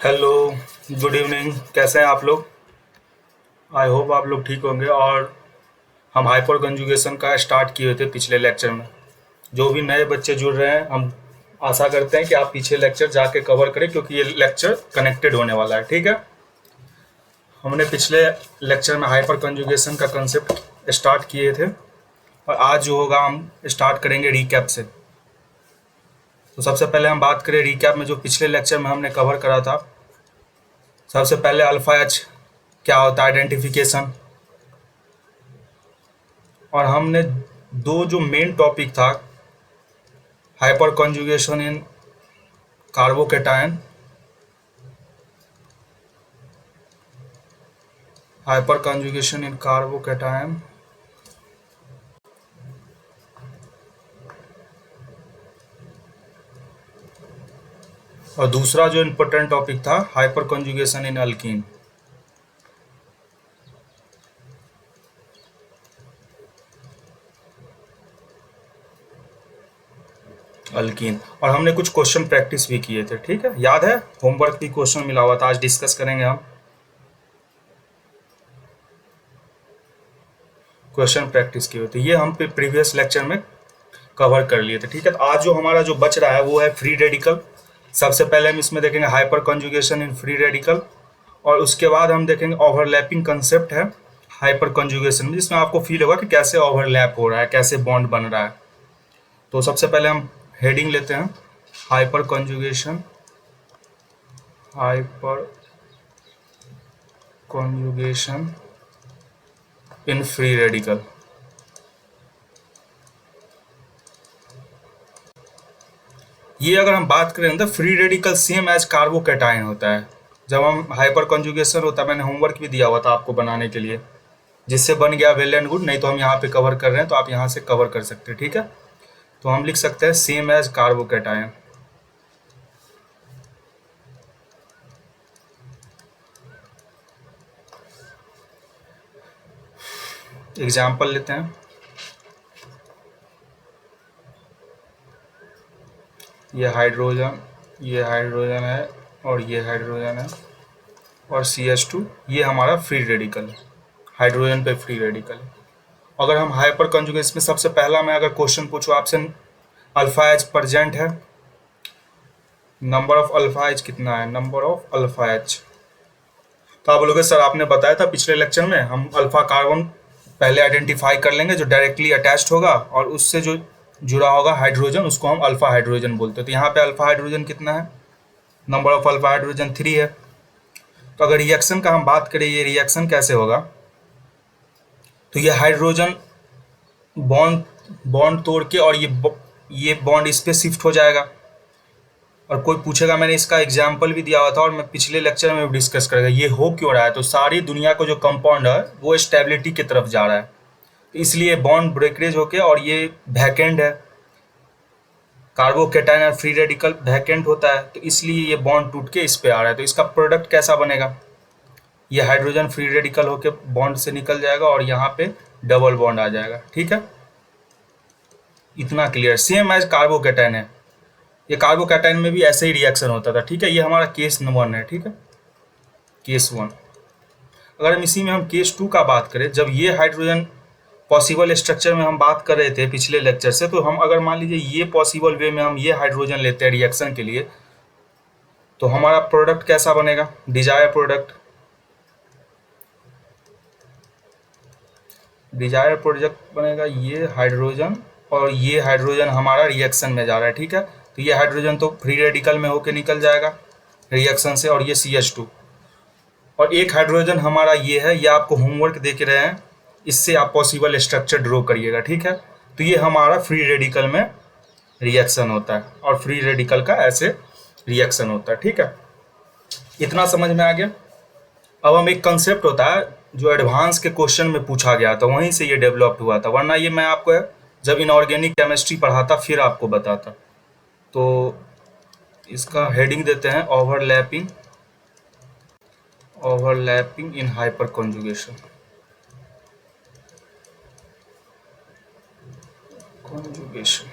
Hello, good evening. कैसे हैं आप लोग? आई होप आप लोग ठीक होंगे। और हम हाइपर कंजुगेशन का स्टार्ट किए थे पिछले लेक्चर में। जो भी नए बच्चे जुड़ रहे हैं, हम आशा करते हैं कि आप पीछे लेक्चर जाके कवर करें, क्योंकि ये लेक्चर कनेक्टेड होने वाला है। ठीक है। हमने पिछले लेक्चर में हाइपर कंजुगेशन का कंसेप्ट स्टार्ट किए थे, और आज जो होगा हम स्टार्ट करेंगे रिकैप से। तो सबसे पहले हम बात करें रिकैप में, जो पिछले लेक्चर में हमने कवर करा था। सबसे पहले अल्फा एच क्या होता है, आइडेंटिफिकेशन। और हमने दो जो मेन टॉपिक था, हाइपर कॉन्जुगेशन इन कार्बोकेटायन, हाइपर कॉन्जुगेशन इन कार्बोकेटायन, और दूसरा जो इम्पोर्टेंट टॉपिक था, हाइपर कॉन्जुगेशन इन अल्कीन। अल्कीन। और हमने कुछ क्वेश्चन प्रैक्टिस भी किए थे। ठीक है, याद है? होमवर्क भी क्वेश्चन मिला हुआ था, आज डिस्कस करेंगे हम। क्वेश्चन प्रैक्टिस किए थे, ये हम प्रीवियस लेक्चर में कवर कर लिए थे। ठीक है, तो आज जो हमारा जो बच रहा है वो है फ्री रेडिकल। सबसे पहले हम इसमें देखेंगे hyper conjugation in free radical, और उसके बाद हम देखेंगे ओवरलैपिंग कंसेप्ट है हाइपर कॉन्जुगेशन में, जिसमें आपको फील होगा कि कैसे ओवरलैप हो रहा है, कैसे बॉन्ड बन रहा है। तो सबसे पहले हम हेडिंग लेते हैं, hyper conjugation, hyper conjugation in free radical. ये अगर हम बात करें तो free radical same as carbocation होता है। जब हम हाइपर कॉन्जुगेशन होता है, मैंने होमवर्क भी दिया हुआ था आपको बनाने के लिए, जिससे बन गया वेल एंड गुड, नहीं तो हम यहाँ पे कवर कर रहे हैं तो आप यहाँ से कवर कर सकते हैं। ठीक है, तो हम लिख सकते हैं सेम एज कार्बोकेटाइन। एग्जाम्पल लेते हैं। ये हाइड्रोजन, ये हाइड्रोजन है, और ये हाइड्रोजन है, और CH2 ये हमारा फ्री रेडिकल है, हाइड्रोजन पे फ्री रेडिकल है। अगर हम हाइपर कंजुगेशन में सबसे पहला मैं अगर क्वेश्चन पूछूँ आपसे, अल्फा एच प्रेजेंट है, नंबर ऑफ अल्फा एच कितना है, नंबर ऑफ अल्फा एच। तो आप बोलोगे सर आपने बताया था पिछले लेक्चर में हम अल्फा कार्बन पहले आइडेंटिफाई कर लेंगे जो डायरेक्टली अटैच्ड होगा, और उससे जो जुड़ा होगा हाइड्रोजन, उसको हम अल्फा हाइड्रोजन बोलते हैं। तो यहाँ पे अल्फा हाइड्रोजन कितना है, नंबर ऑफ अल्फा हाइड्रोजन 3 है। तो अगर रिएक्शन का हम बात करें, ये रिएक्शन कैसे होगा, तो ये हाइड्रोजन बॉन्ड बॉन्ड तोड़ के, और ये बॉन्ड इस पे शिफ्ट हो जाएगा। और कोई पूछेगा, मैंने इसका एग्जाम्पल भी दिया हुआ था, और मैं पिछले लेक्चर में भी डिस्कस करेगा ये हो क्यों रहा है। तो सारी दुनिया को जो कंपाउंड है वो स्टेबिलिटी की तरफ जा रहा है, तो इसलिए बॉन्ड ब्रेकरेज होके, और ये वैकेंट है, कार्बोकेटाइन और फ्री रेडिकल वैकेंट होता है, तो इसलिए ये बॉन्ड टूट के इस पे आ रहा है। तो इसका प्रोडक्ट कैसा बनेगा, ये हाइड्रोजन फ्री रेडिकल होके बॉन्ड से निकल जाएगा, और यहाँ पे डबल बॉन्ड आ जाएगा। ठीक है, इतना क्लियर, सेम एज कार्बोकेटाइन है। ये कार्बोकेटाइन में भी ऐसे ही रिएक्शन होता था। ठीक है, ये हमारा केस 1 है। ठीक है, केस 1। अगर हम इसी में हम केस 2 का बात करें, जब ये हाइड्रोजन पॉसिबल स्ट्रक्चर में हम बात कर रहे थे पिछले लेक्चर से, तो हम अगर मान लीजिए ये पॉसिबल वे में हम ये हाइड्रोजन लेते हैं रिएक्शन के लिए, तो हमारा प्रोडक्ट कैसा बनेगा, डिजायर प्रोडक्ट। डिजायर प्रोडक्ट बनेगा ये हाइड्रोजन, और ये हाइड्रोजन हमारा रिएक्शन में जा रहा है। ठीक है, तो ये हाइड्रोजन तो फ्री रेडिकल में होके निकल जाएगा रिएक्शन से, और ये CH2। और एक हाइड्रोजन हमारा ये है, ये आपको होमवर्क दे के रहे हैं, इससे आप पॉसिबल स्ट्रक्चर ड्रॉ करिएगा। ठीक है, तो ये हमारा फ्री रेडिकल में रिएक्शन होता है, और फ्री रेडिकल का ऐसे रिएक्शन होता है। ठीक है, इतना समझ में आ गया। अब हम एक कंसेप्ट होता है जो एडवांस के क्वेश्चन में पूछा गया था, वहीं से ये डेवलप्ड हुआ था, वरना ये मैं आपको जब इनऑर्गेनिक केमिस्ट्री पढ़ाता फिर आपको बताता। तो इसका हेडिंग देते हैं overlapping, overlapping in hyper conjugation, conjugation.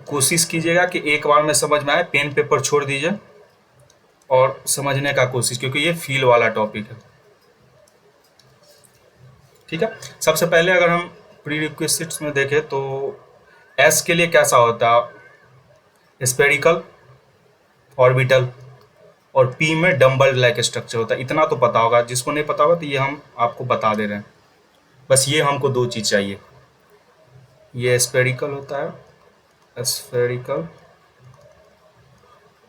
कोशिश कीजिएगा कि एक बार में समझ में आए, पेन पेपर छोड़ दीजिए और समझने का कोशिश, क्योंकि ये फील वाला टॉपिक है। ठीक है, सबसे पहले अगर हम प्री रिक्विजिट्स में देखें तो एस के लिए कैसा होता है, स्पेरिकल, ऑर्बिटल, और पी में डम्बल लाइक स्ट्रक्चर होता है। इतना तो पता होगा, जिसको नहीं पता होगा तो ये हम आपको बता दे रहे हैं। बस ये हमको दो चीज़ चाहिए, ये स्पेरिकल होता है, स्पेरिकल,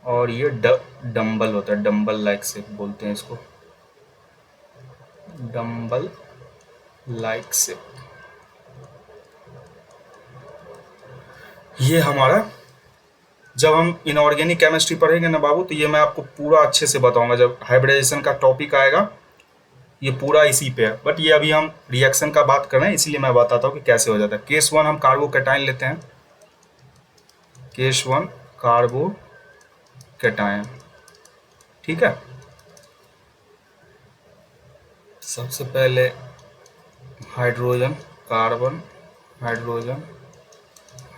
और ये डम्बल होता है, डम्बल लाइक से बोलते हैं इसको, डम्बल लाइक से। ये हमारा, जब हम इनऑर्गेनिक केमिस्ट्री पढ़ेंगे ना बाबू, तो ये मैं आपको पूरा अच्छे से बताऊंगा। जब हाइब्रिडाइजेशन का टॉपिक आएगा ये पूरा इसी पे है, बट ये अभी हम रिएक्शन का बात कर रहे हैं, इसलिए मैं बताता हूँ कि कैसे हो जाता है। केस 1 हम कार्बोकैटायन लेते हैं, केस 1 कार्बोकैटायन। ठीक है, सबसे पहले हाइड्रोजन, कार्बन, हाइड्रोजन,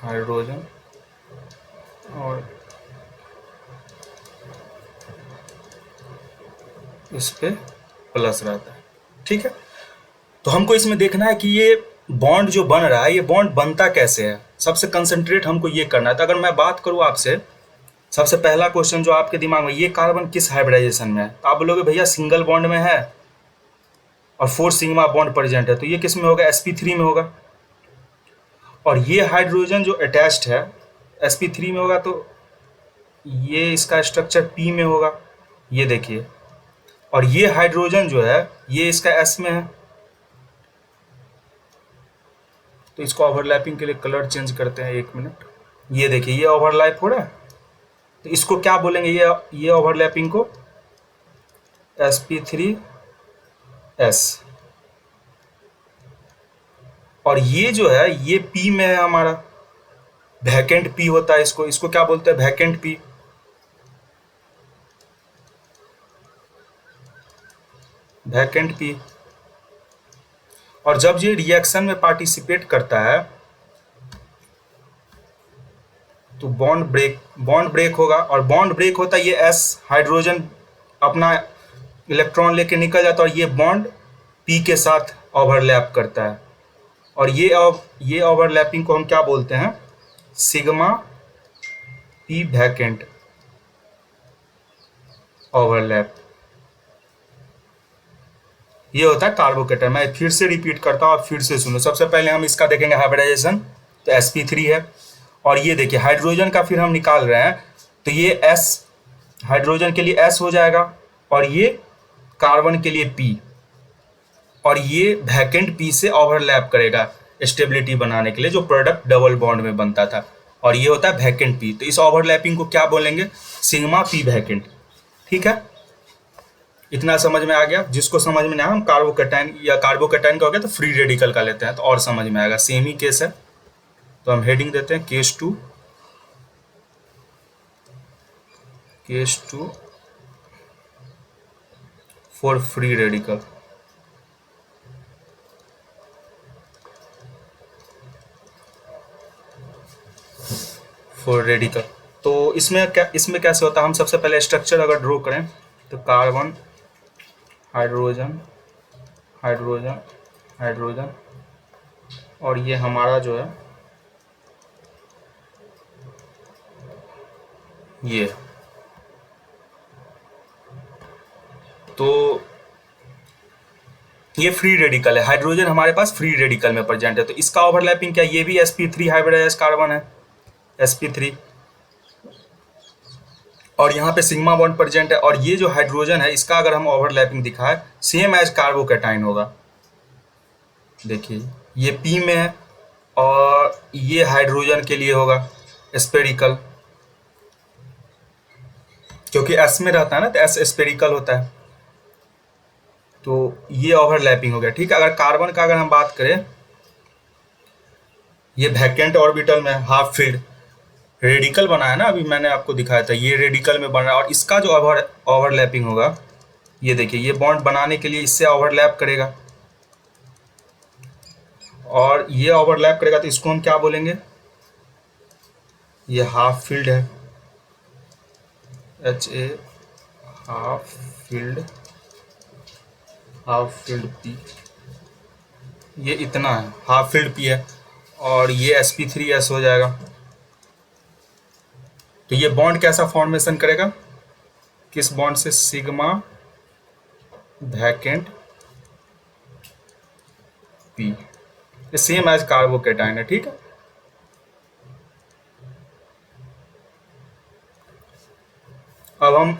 हाइड्रोजन, और इस पे प्लस रहता है। ठीक है, तो हमको इसमें देखना है कि ये बॉन्ड जो बन रहा है, ये बॉन्ड बनता कैसे है, सबसे कंसंट्रेट हमको ये करना है। तो अगर मैं बात करूँ आपसे, सबसे पहला क्वेश्चन जो आपके दिमाग में, ये कार्बन किस हाइब्रिडाइजेशन में है, तो आप बोलोगे भैया सिंगल बॉन्ड में है और 4 सिग्मा बॉन्ड प्रेजेंट है, तो ये किस में होगा, sp3 में होगा। और ये हाइड्रोजन जो अटैच्ड है sp3 में होगा, तो ये इसका स्ट्रक्चर p में होगा, ये देखिए। और ये हाइड्रोजन जो है ये इसका s में है, तो इसको ओवरलैपिंग के लिए कलर चेंज करते हैं, 1 मिनट। ये देखिए, ये ओवरलैप हो रहा है, तो इसको क्या बोलेंगे, ये ओवरलैपिंग को sp3s। और ये जो है ये p में है हमारा, वैकेंट p होता है इसको क्या बोलते हैं, वैकेंट p। Vacant p। और जब ये रिएक्शन में पार्टिसिपेट करता है तो बॉन्ड ब्रेक होगा, और बॉन्ड ब्रेक होता है, ये s हाइड्रोजन अपना इलेक्ट्रॉन लेके निकल जाता है और ये बॉन्ड p के साथ ओवरलैप करता है। और ये ओवरलैपिंग को हम क्या बोलते हैं, सिग्मा p वैकेंट ओवरलैप। ये होता है कार्बोकैटायन। मैं फिर से रिपीट करता हूँ, आप फिर से सुनो। सबसे पहले हम इसका देखेंगे हाइब्रिडाइजेशन, तो sp3 है, और ये देखिए हाइड्रोजन का फिर हम निकाल रहे हैं, तो ये s हाइड्रोजन के लिए s हो जाएगा, और ये कार्बन के लिए p, और ये वैकेंट p से ओवरलैप करेगा स्टेबिलिटी बनाने के लिए, जो प्रोडक्ट डबल बॉन्ड में बनता था, और ये होता है वैकेंट p। तो इस ओवरलैपिंग को क्या बोलेंगे, सिग्मा p वैकेंट। ठीक है, इतना समझ में आ गया। जिसको समझ में नहीं आया, हम कार्बोकैटायन या कार्बोकैटायन का हो गया तो फ्री रेडिकल का लेते हैं, तो और समझ में आएगा। सेम ही केस है, तो हम हेडिंग देते हैं case 2 for free radical. For radical, तो इसमें कैसे होता है, हम सबसे पहले स्ट्रक्चर अगर ड्रॉ करें तो कार्बन, हाइड्रोजन, हाइड्रोजन, हाइड्रोजन, और ये हमारा जो है ये, तो ये फ्री रेडिकल है, हाइड्रोजन हमारे पास फ्री रेडिकल में प्रेजेंट है, तो इसका ओवरलैपिंग क्या, ये भी sp3 हाइब्रिडाइज कार्बन है, sp3, और यहाँ पे सिग्मा बॉन्ड प्रेजेंट है। और ये जो हाइड्रोजन है इसका अगर हम ओवरलैपिंग दिखाएं, सेम एज कार्बोकैटायन होगा। देखिए ये p में है, और ये हाइड्रोजन के लिए होगा स्पेरिकल, क्योंकि s में रहता है ना, तो s स्पेरिकल होता है, तो ये ओवरलैपिंग हो गया। ठीक है, अगर कार्बन का अगर हम बात करें, ये वैकेंट ऑर्बिटल में हाफ फील्ड रेडिकल बना है ना, अभी मैंने आपको दिखाया था, ये रेडिकल में बन रहा है, और इसका जो ओवरलैपिंग होगा, ये देखिए ये बॉन्ड बनाने के लिए इससे ओवरलैप करेगा, और ये ओवरलैप करेगा, तो इसको हम क्या बोलेंगे, ये हाफ फील्ड है, HA हाफ फील्ड P, ये इतना है, हाफ फील्ड P है, और ये sp3s हो जाएगा। तो ये बॉन्ड कैसा फॉर्मेशन करेगा, किस बॉन्ड से, सिग्मा वैकेंट P, ये सेम एज कार्बोकेटाइन है, ठीक है। अब हम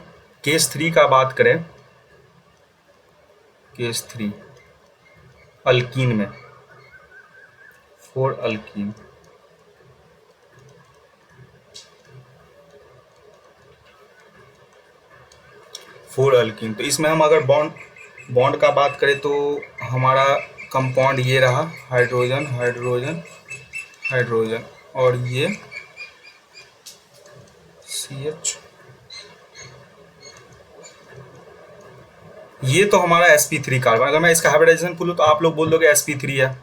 केस 3 का बात करें, केस 3 अल्कीन में, 4 अल्कीन, तो इसमें हम अगर बॉन्ड का बात करें तो हमारा कंपाउंड ये रहा, हाइड्रोजन हाइड्रोजन हाइड्रोजन, और ये CH, ये तो हमारा sp3 कार्बन। अगर मैं इसका हाइब्रिडाइजेशन बोलूँ तो आप लोग बोल दोगे sp3 है,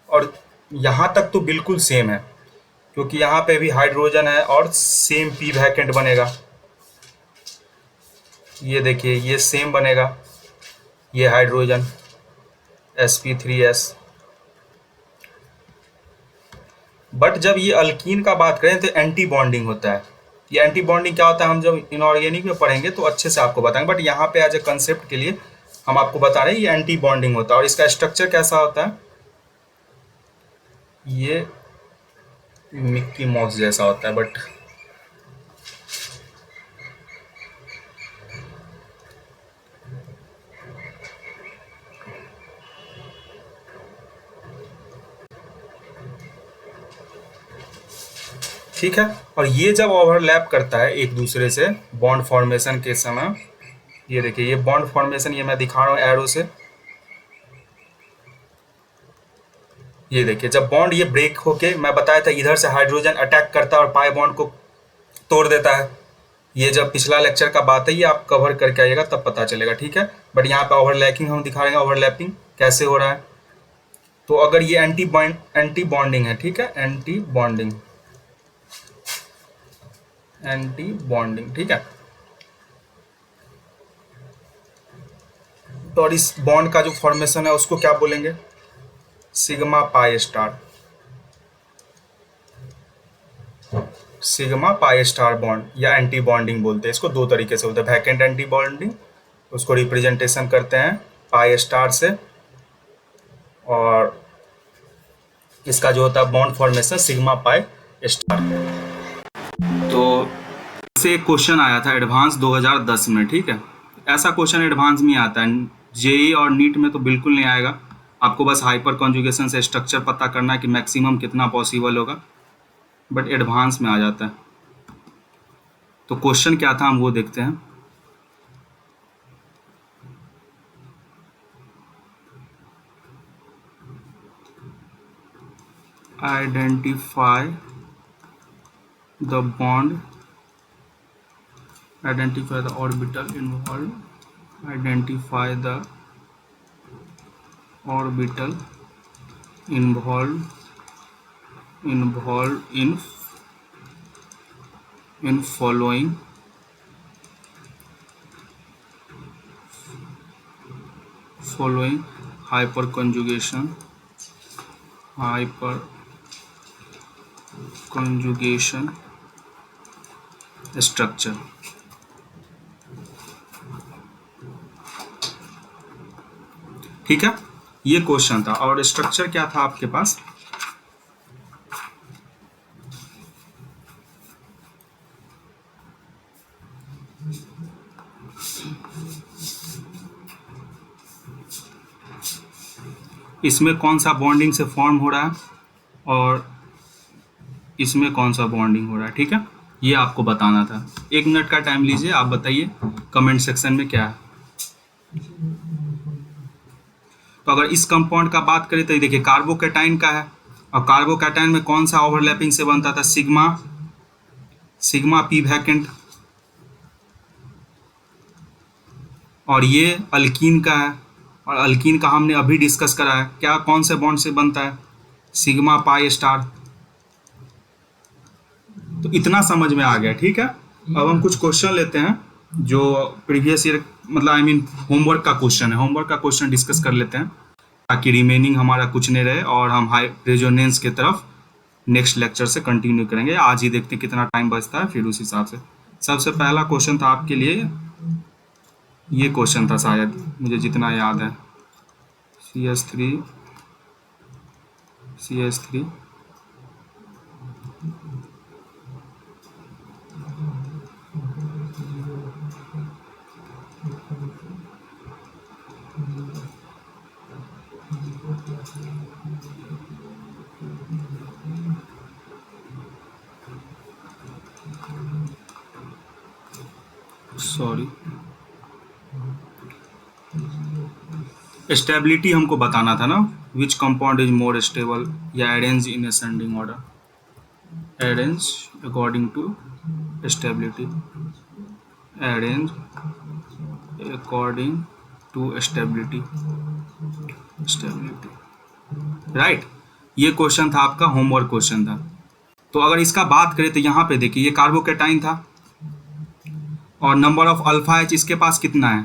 और यहाँ तक तो बिल्कुल सेम है, क्योंकि यहाँ पे भी हाइड्रोजन है और सेम p वैकेंट बनेगा। ये देखिए ये सेम बनेगा, ये हाइड्रोजन sp3s। बट जब ये अल्कीन का बात करें तो एंटी बॉन्डिंग होता है। ये एंटी बॉन्डिंग क्या होता है हम जब इनऑर्गेनिक में पढ़ेंगे तो अच्छे से आपको बताएंगे, बट यहाँ पे एज ए कंसेप्ट के लिए हम आपको बता रहे हैं ये एंटी बॉन्डिंग होता है। और इसका स्ट्रक्चर कैसा होता है, ये मिक्की माउस जैसा होता है, बट ठीक है। और ये जब ओवरलैप करता है एक दूसरे से बॉन्ड फॉर्मेशन के समय, ये देखिए ये बॉन्ड फॉर्मेशन, ये मैं दिखा रहा हूँ एरो से, ये देखिए जब बॉन्ड ये ब्रेक होके, मैं बताया था इधर से हाइड्रोजन अटैक करता है और पाई बॉन्ड को तोड़ देता है। ये जब पिछला लेक्चर का बात है, ये आप कवर करके आइएगा तब पता चलेगा, ठीक है। बट यहाँ पे ओवरलैपिंग हम दिखा रहे हैं, ओवरलैपिंग कैसे हो रहा है। तो अगर ये एंटी बॉन्डिंग है, ठीक है, एंटी बॉन्डिंग, ठीक है। तो और इस बॉन्ड का जो फॉर्मेशन है उसको क्या बोलेंगे, सिग्मा पाई स्टार बॉन्ड, या एंटी बॉन्डिंग बोलते हैं इसको। दो तरीके से होता है, वैकेंट एंटी बॉन्डिंग, उसको रिप्रेजेंटेशन करते हैं पाई स्टार से, और इसका जो होता है bond formation sigma pi star. तो इससे एक क्वेश्चन आया था एडवांस 2010 में, ठीक है। ऐसा क्वेश्चन एडवांस में आता है, जेई और नीट में तो बिल्कुल नहीं आएगा। आपको बस हाइपर कॉन्जुगेशन से स्ट्रक्चर पता करना है कि मैक्सिमम कितना पॉसिबल होगा, बट एडवांस में आ जाता है। तो क्वेश्चन क्या था हम वो देखते हैं। Identify the bond, identify the orbital involved, identify the orbital involved in following hyperconjugation structure। ठीक है, ये क्वेश्चन था। और स्ट्रक्चर क्या था आपके पास, इसमें कौन सा बॉन्डिंग से फॉर्म हो रहा है और इसमें कौन सा बॉन्डिंग हो रहा है, ठीक है, ये आपको बताना था। 1 मिनट का टाइम लीजिए, आप बताइए कमेंट सेक्शन में क्या है। तो अगर इस कंपाउंड का बात करें तो ये देखिए कार्बोकेटाइन का है, और कार्बोकेटाइन में कौन सा ओवरलैपिंग से बनता था, सिग्मा पी वैकेंट। और ये अल्कीन का है, और अल्कीन का हमने अभी डिस्कस करा है, क्या कौन से बॉन्ड से बनता है, सिग्मा पाई स्टार। तो इतना समझ में आ गया, ठीक है। अब हम कुछ क्वेश्चन लेते हैं जो प्रीवियस ईयर मतलब आई मीन होमवर्क का क्वेश्चन है, होमवर्क का क्वेश्चन डिस्कस कर लेते हैं ताकि रिमेनिंग हमारा कुछ नहीं रहे और हम हाई रेजोनेंस की तरफ नेक्स्ट लेक्चर से कंटिन्यू करेंगे। आज ही देखते हैं कितना टाइम बचता है, फिर उस हिसाब से। सबसे पहला क्वेश्चन था आपके लिए, ये क्वेश्चन था शायद, मुझे जितना याद है, CS3 सॉरी, स्टेबिलिटी हमको बताना था ना, which compound is more stable, या arrange in ascending order, arrange according to stability, arrange according to stability, right. ये क्वेश्चन था आपका, होमवर्क क्वेश्चन था। तो अगर इसका बात करें तो यहाँ पे देखिए, ये कार्बोकेटाइन था और नंबर ऑफ अल्फा एच इसके पास कितना है,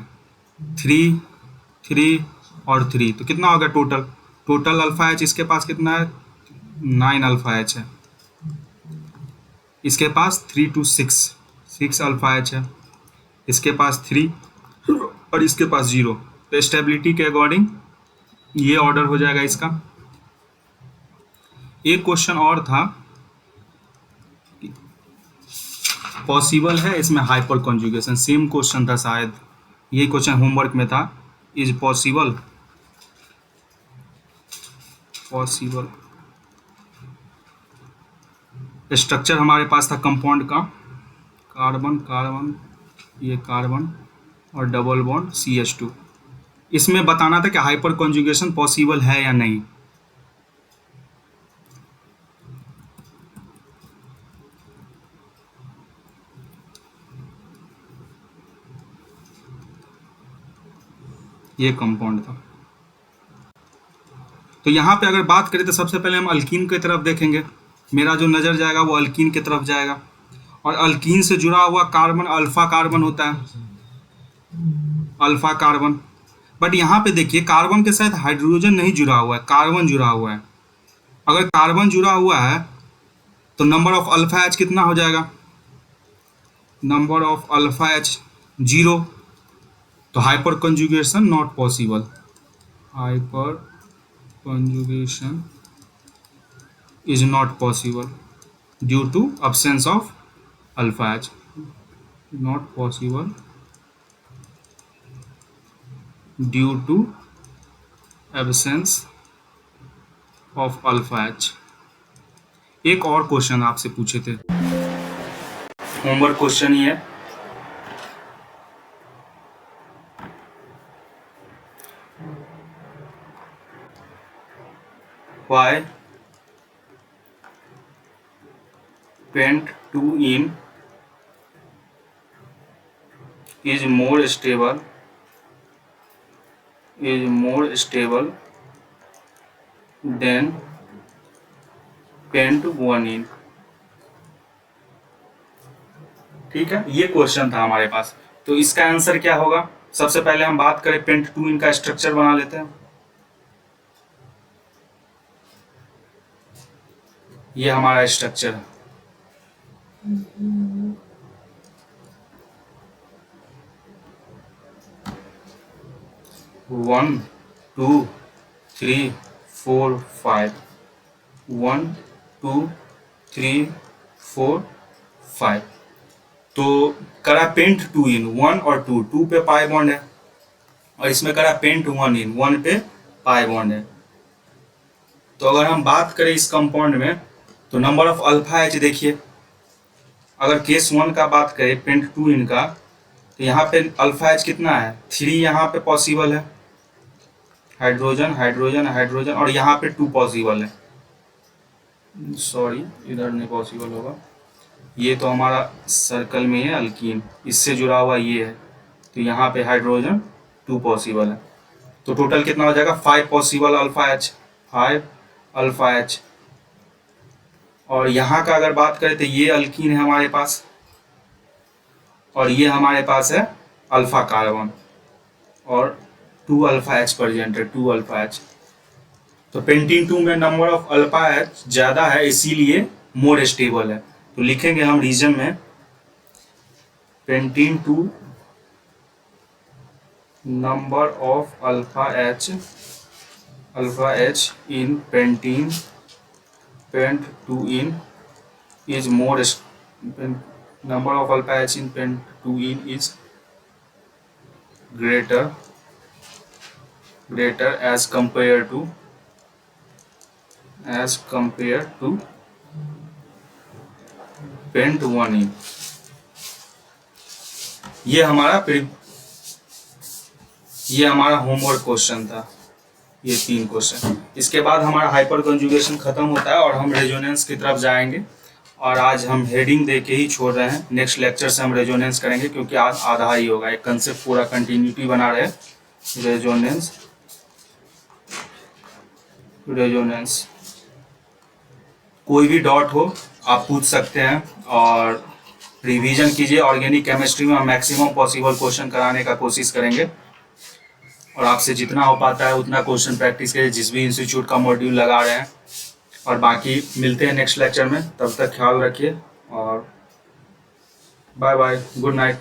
3 3 और 3, तो कितना होगा टोटल अल्फा एच इसके पास कितना है, 9 अल्फा एच है। इसके पास 3 to 6 अल्फा एच है, इसके पास 3 और इसके पास 0। तो स्टेबिलिटी के अकॉर्डिंग ये ऑर्डर हो जाएगा इसका। एक क्वेश्चन और था, पॉसिबल है इसमें हाइपर कॉन्जुगेशन, सेम क्वेश्चन था शायद, ये क्वेश्चन होमवर्क में था, इज पॉसिबल स्ट्रक्चर हमारे पास था कंपाउंड का, कार्बन कार्बन, ये कार्बन और डबल बॉन्ड CH2। इसमें बताना था कि हाइपर कॉन्जुगेशन पॉसिबल है या नहीं। ये कंपाउंड था। तो यहाँ पे अगर बात करें तो सबसे पहले हम अल्कीन की तरफ देखेंगे, मेरा जो नज़र जाएगा वो अल्कीन की तरफ जाएगा, और अल्कीन से जुड़ा हुआ कार्बन अल्फा कार्बन होता है, अल्फा कार्बन। बट यहाँ पे देखिए कार्बन के साथ हाइड्रोजन नहीं जुड़ा हुआ है, कार्बन जुड़ा हुआ है। अगर कार्बन जुड़ा हुआ है तो नंबर ऑफ अल्फा एच कितना हो जाएगा, नंबर ऑफ अल्फा एच 0, तो hyper conjugation not possible, hyper conjugation is not possible due to absence of alpha H, not possible due to absence of alpha H। एक और question आपसे पूछे थे, homework question ही है, why pent 2-ene is more stable than pent 1-ene। ठीक है, ये question था हमारे पास। तो इसका आंसर क्या होगा, सबसे पहले हम बात करें पेंट 2-ene का स्ट्रक्चर बना लेते हैं। ये हमारा स्ट्रक्चर है, one two three four five, 1 2 3 4 5। तो करा पेंट 2-ene 1 और 2 पे पाई बॉन्ड है, और इसमें करा पेंट 1-ene 1 पे पाई बॉन्ड है। तो अगर हम बात करें इस कंपाउंड में तो नंबर ऑफ अल्फा एच देखिए, अगर केस 1 का बात करें पेंट 2-ene का, तो यहाँ पे अल्फा एच कितना है, 3 यहाँ पे पॉसिबल है, हाइड्रोजन हाइड्रोजन हाइड्रोजन, और यहाँ पे 2 पॉसिबल है, सॉरी इधर नहीं पॉसिबल होगा, ये तो हमारा सर्कल में है अल्कीन, इससे जुड़ा हुआ ये है, तो यहाँ पे हाइड्रोजन 2 पॉसिबल है। तो टोटल कितना हो जाएगा, 5 possible alpha H, 5 alpha H, और यहाँ का अगर बात करें तो ये अल्कीन है हमारे पास, और ये हमारे पास है अल्फा कार्बन, और 2 अल्फा एच प्रेजेंट है, 2 अल्फा एच। तो पेंटीन 2 में नंबर ऑफ अल्फा एच ज़्यादा है, इसीलिए मोर स्टेबल है। तो लिखेंगे हम रीजन में pentene 2 number of alpha H in pentene pent 2 in is more number of alpha H in pent 2 in is greater as compared to pent 1 in। ये हमारा होमवर्क क्वेश्चन था, ये 3 क्वेश्चन। इसके बाद हमारा हाइपर कंजुगेशन खत्म होता है और हम रेजोनेंस की तरफ जाएंगे। और आज हम हेडिंग दे के ही छोड़ रहे हैं, नेक्स्ट लेक्चर से हम रेजोनेंस करेंगे, क्योंकि आज आधा ही होगा, एक कंसेप्ट पूरा कंटिन्यूटी बना रहे। रेजोनेंस कोई भी डाउट हो आप पूछ सकते हैं, और रिवीजन कीजिए। ऑर्गेनिक केमिस्ट्री में हम मैक्सिमम पॉसिबल क्वेश्चन कराने का कोशिश करेंगे, और आपसे जितना हो पाता है उतना क्वेश्चन प्रैक्टिस करिए, जिस भी इंस्टीट्यूट का मॉड्यूल लगा रहे हैं। और बाकी मिलते हैं नेक्स्ट लेक्चर में, तब तक ख्याल रखिए और बाय बाय, गुड नाइट।